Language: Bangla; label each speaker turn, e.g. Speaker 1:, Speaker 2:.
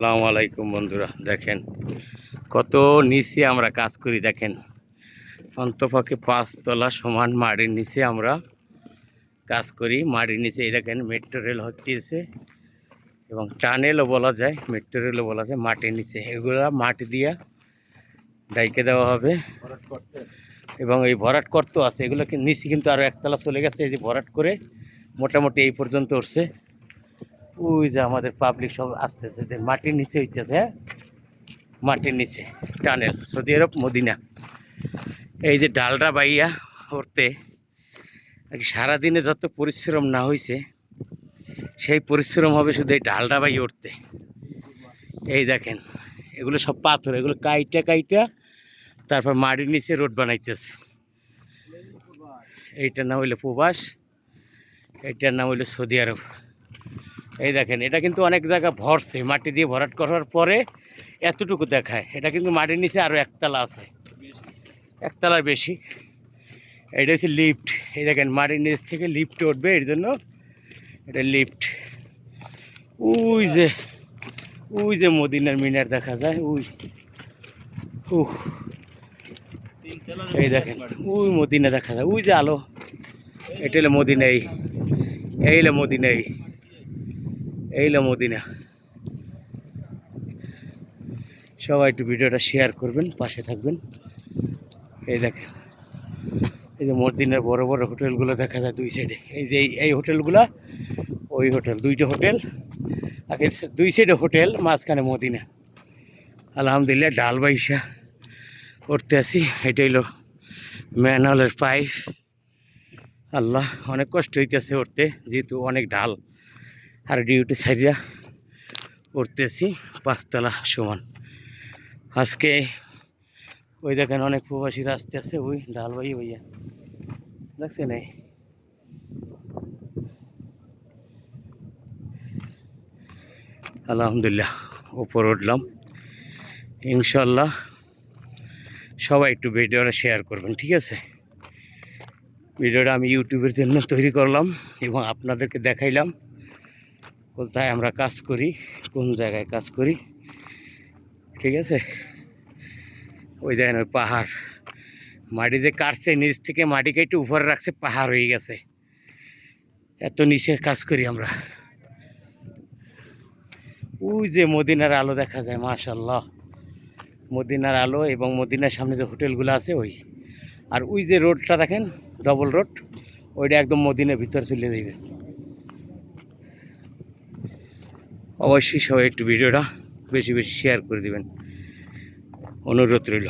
Speaker 1: আসসালামু আলাইকুম বন্ধুরা, দেখেন কত নিচে আমরা কাজ করি। দেখেন অন্তপক্ষে 5 তলা সমান মাটির নিচে আমরা কাজ করি। মাটির নিচে এই দেখেন মেট্রো রেল হচ্ছে এবং টানেলও বলা যায়, মেট্রো রেলও বলা যায়। মাটির নিচে এগুলা মাটি দিয়া ডাইকে দেওয়া হবে এবং এই ভরাট করতে আছে। এগুলো নিচে কিন্তু আরও একতলা চলে গেছে। এই যে ভরাট করে মোটামুটি এই পর্যন্ত উঠছে। ওই যে আমাদের পাবলিক সব আসতেছে, মাটির নিচে হইতেছে। হ্যাঁ, মাটির নিচে টানেল, সৌদি আরব মদিনা। এই যে ডালটা বাইয়া উঠতে সারাদিনে যত পরিশ্রম না হয়েছে সেই পরিশ্রম হবে শুধু এই ডালটা বাইয়ে উঠতে। এই দেখেন এগুলো সব পাথর, এগুলো কাইটা কাইটা তারপর মাটির নিচে রোড বানাইতেছে। এইটার নাম হইলো প্রবাস, এইটার নাম হইলো সৌদি আরব। এই দেখেন এটা কিন্তু অনেক জায়গা ভরছে, মাটি দিয়ে ভরাট করার পরে এতটুকু দেখায়। এটা কিন্তু মাটির নিচে আরও একতলা আছে, একতলার বেশি। এটা হচ্ছে লিফট। এই দেখেন মাটির নিচ থেকে লিফটে উঠবে, এর জন্য এটা লিফট। ওই যে মদিনার মিনার দেখা যায়। এই দেখেন ওই মদিনা দেখা যায়, ওই যে আলো। এটা হলো মদিনা। এই হলো মদিনা, এই হলো মদিনা। সবাই একটু ভিডিওটা শেয়ার করবেন, পাশে থাকবেন। এই দেখেন এই যে মদিনার বড় বড় হোটেলগুলো দেখা যায় দুই সাইডে। এই যে এই হোটেলগুলা, ওই হোটেল, দুইটা হোটেল। আগে দুই সাইডে হোটেল, মাঝখানে মদিনা। আলহামদুলিল্লাহ ডাল বাইসা উঠতে আসি। এটা হইলো ম্যানহোলের পাইপ। আল্লাহ, অনেক কষ্ট হইতেছে উঠতে, যেহেতু অনেক ঢাল। আর ডিউটি সাইডা উঠতেছি 5 তলা সমান। আজকে ওই দেখেন অনেক প্রবাসী রাস্তা আছে, ওই ঢাল বাই ভাইয়া দেখছেন। এই আলহামদুলিল্লাহ উপর উঠলাম। ইনশাল্লাহ সবাই একটু ভিডিওটা শেয়ার করবেন, ঠিক আছে? ভিডিওটা আমি ইউটিউবের জন্য তৈরি করলাম এবং আপনাদেরকে দেখাইলাম কোথায় আমরা কাজ করি, কোন জায়গায় কাজ করি, ঠিক আছে? ওই দেখেন ওই পাহাড়, মাটিতে কাটছে, নিচ থেকে মাটি কেটে উপরে রাখছে, পাহাড় হয়ে গেছে। এত নিচে কাজ করি আমরা। ওই যে মদিনার আলো দেখা যায়, মাশাল্লাহ। মদিনার আলো এবং মদিনার সামনে যে হোটেলগুলো আছে ওই। আর ওই যে রোডটা দেখেন, ডবল রোড, ওইটা একদম মদিনার ভিতরে চলে যাবে। অবশ্যই সবাই একটু ভিডিওটা বেশি বেশি শেয়ার করে দিবেন, অনুরোধ রইল।